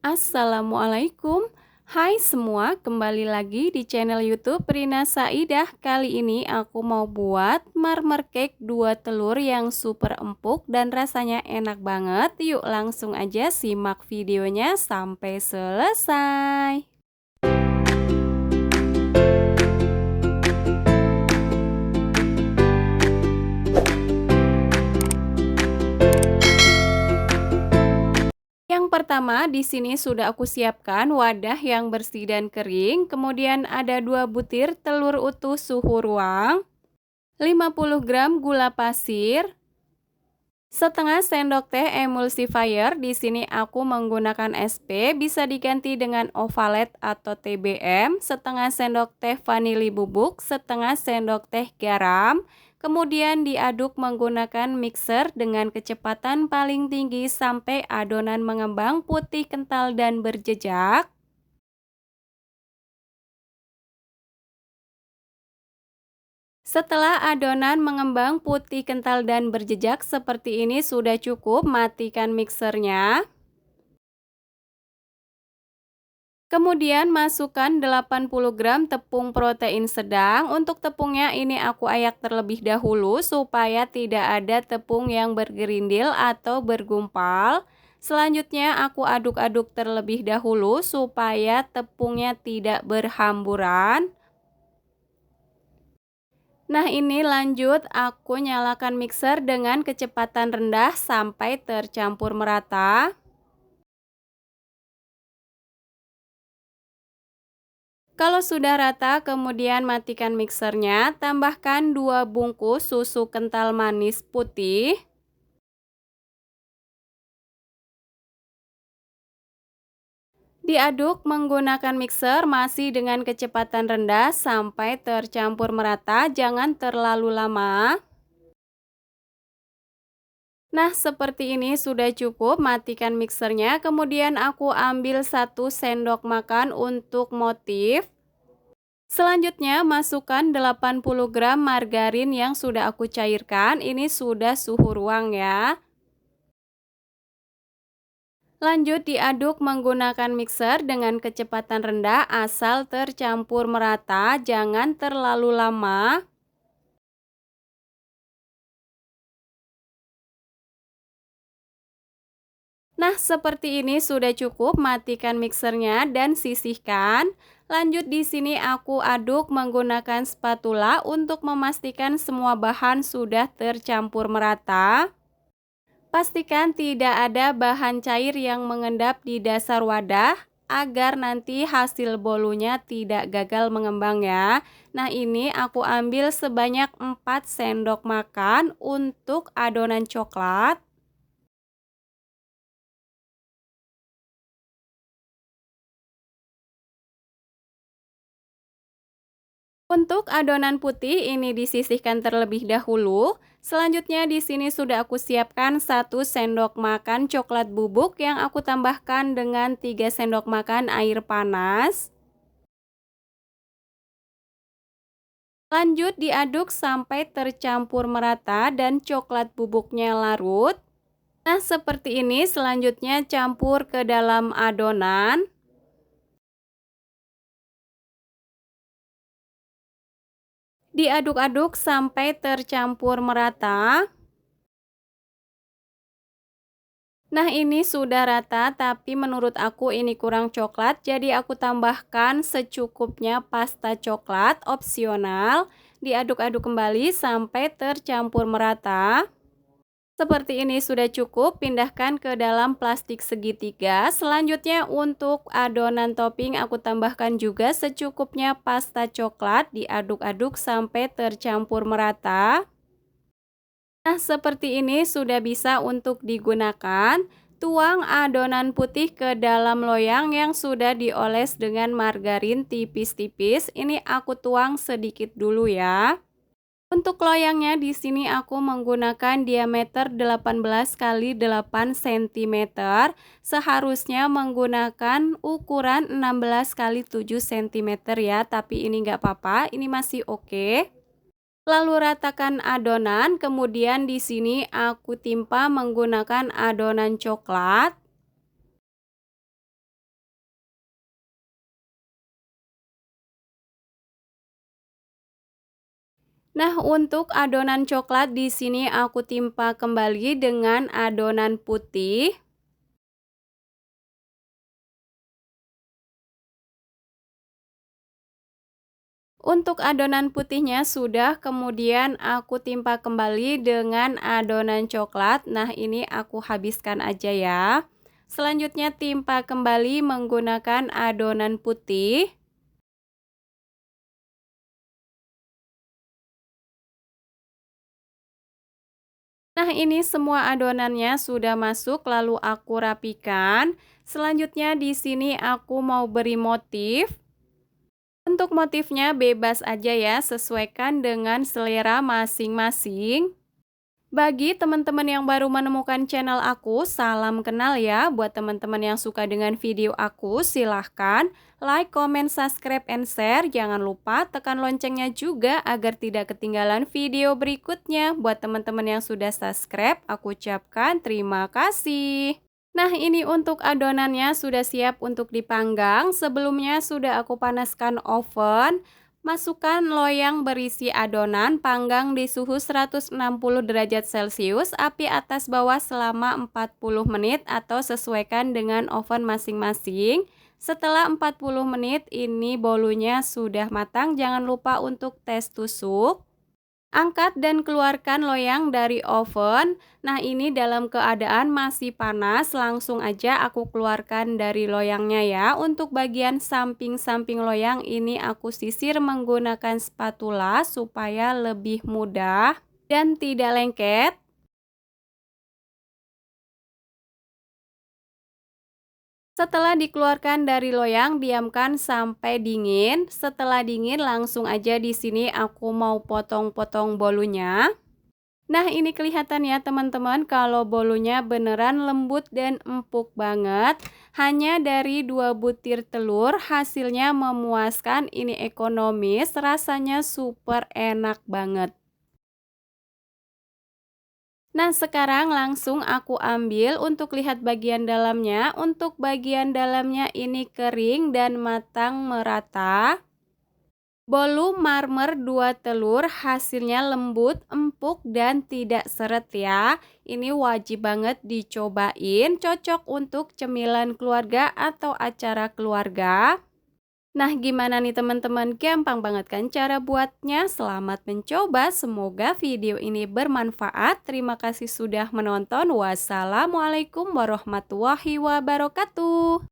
Assalamualaikum. Hai semua, kembali lagi di channel YouTube Rina Saidah. Kali ini aku mau buat marmer cake 2 telur yang super empuk dan rasanya enak banget. Yuk langsung aja simak videonya sampai selesai. Yang pertama, di sini sudah aku siapkan wadah yang bersih dan kering. Kemudian ada 2 butir telur utuh suhu ruang, 50 gram gula pasir, setengah sendok teh emulsifier. Di sini aku menggunakan SP, bisa diganti dengan Ovalet atau TBM, setengah sendok teh vanili bubuk, setengah sendok teh garam. Kemudian diaduk menggunakan mixer dengan kecepatan paling tinggi sampai adonan mengembang putih kental dan berjejak. Setelah adonan mengembang putih kental dan berjejak seperti ini sudah cukup, matikan mixernya. Kemudian masukkan 80 gram tepung protein sedang. Untuk tepungnya ini aku ayak terlebih dahulu supaya tidak ada tepung yang bergerindil atau bergumpal. Selanjutnya aku aduk-aduk terlebih dahulu supaya tepungnya tidak berhamburan. Nah, ini lanjut aku nyalakan mixer dengan kecepatan rendah sampai tercampur merata. Kalau sudah rata, kemudian matikan mixernya, tambahkan 2 bungkus susu kental manis putih. Diaduk menggunakan mixer masih dengan kecepatan rendah sampai tercampur merata, jangan terlalu lama. Nah, seperti ini sudah cukup, matikan mixernya. Kemudian aku ambil 1 sendok makan untuk motif. Selanjutnya masukkan 80 gram margarin yang sudah aku cairkan. Ini sudah suhu ruang ya. Lanjut diaduk menggunakan mixer dengan kecepatan rendah asal tercampur merata, jangan terlalu lama. Nah, seperti ini sudah cukup, matikan mixernya dan sisihkan. Lanjut di sini aku aduk menggunakan spatula untuk memastikan semua bahan sudah tercampur merata. Pastikan tidak ada bahan cair yang mengendap di dasar wadah agar nanti hasil bolunya tidak gagal mengembang ya. Nah, ini aku ambil sebanyak 4 sendok makan untuk adonan coklat. Untuk adonan putih ini disisihkan terlebih dahulu. Selanjutnya di sini sudah aku siapkan 1 sendok makan coklat bubuk yang aku tambahkan dengan 3 sendok makan air panas. Lanjut diaduk sampai tercampur merata dan coklat bubuknya larut. Nah, seperti ini selanjutnya campur ke dalam adonan. Diaduk-aduk sampai tercampur merata. Nah, ini sudah rata, tapi menurut aku ini kurang coklat, jadi aku tambahkan secukupnya pasta coklat opsional. Diaduk-aduk kembali sampai tercampur merata. Seperti ini sudah cukup, pindahkan ke dalam plastik segitiga. Selanjutnya untuk adonan topping aku tambahkan juga secukupnya pasta coklat, diaduk-aduk sampai tercampur merata. Nah, seperti ini sudah bisa untuk digunakan. Tuang adonan putih ke dalam loyang yang sudah dioles dengan margarin tipis-tipis. Ini aku tuang sedikit dulu ya. Untuk loyangnya di sini aku menggunakan diameter 18 kali 8 cm. Seharusnya menggunakan ukuran 16 kali 7 cm ya, tapi ini nggak apa-apa, ini masih oke. Lalu ratakan adonan, kemudian di sini aku timpa menggunakan adonan coklat. Nah, untuk adonan coklat di sini aku timpa kembali dengan adonan putih. Untuk adonan putihnya sudah, kemudian aku timpa kembali dengan adonan coklat. Nah, ini aku habiskan aja ya. Selanjutnya timpa kembali menggunakan adonan putih. Nah, ini semua adonannya sudah masuk, lalu aku rapikan. Selanjutnya di sini aku mau beri motif. Untuk motifnya bebas aja ya, sesuaikan dengan selera masing-masing. Bagi teman-teman yang baru menemukan channel aku, salam kenal ya. Buat teman-teman yang suka dengan video aku, silahkan like, comment, subscribe, and share. Jangan lupa tekan loncengnya juga agar tidak ketinggalan video berikutnya. Buat teman-teman yang sudah subscribe, aku ucapkan terima kasih. Nah, ini untuk adonannya sudah siap untuk dipanggang. Sebelumnya sudah aku panaskan oven. Masukkan loyang berisi adonan, panggang di suhu 160 derajat Celcius, api atas bawah selama 40 menit atau sesuaikan dengan oven masing-masing. Setelah 40 menit ini bolunya sudah matang, jangan lupa untuk tes tusuk. Angkat dan keluarkan loyang dari oven. Nah, ini dalam keadaan masih panas, langsung aja aku keluarkan dari loyangnya ya. Untuk bagian samping-samping loyang ini aku sisir menggunakan spatula supaya lebih mudah dan tidak lengket. Setelah dikeluarkan dari loyang, diamkan sampai dingin. Setelah dingin, langsung aja di sini aku mau potong-potong bolunya. Nah, ini kelihatan ya teman-teman kalau bolunya beneran lembut dan empuk banget. Hanya dari 2 butir telur, hasilnya memuaskan, ini ekonomis, rasanya super enak banget. Nah, sekarang langsung aku ambil untuk lihat bagian dalamnya. Untuk bagian dalamnya ini kering dan matang merata. Bolu marmer 2 telur, hasilnya lembut, empuk, dan tidak seret ya. Ini wajib banget dicobain, cocok untuk cemilan keluarga atau acara keluarga. Nah, gimana nih teman-teman? Gampang banget kan cara buatnya? Selamat mencoba, semoga video ini bermanfaat. Terima kasih sudah menonton. Wassalamualaikum warahmatullahi wabarakatuh.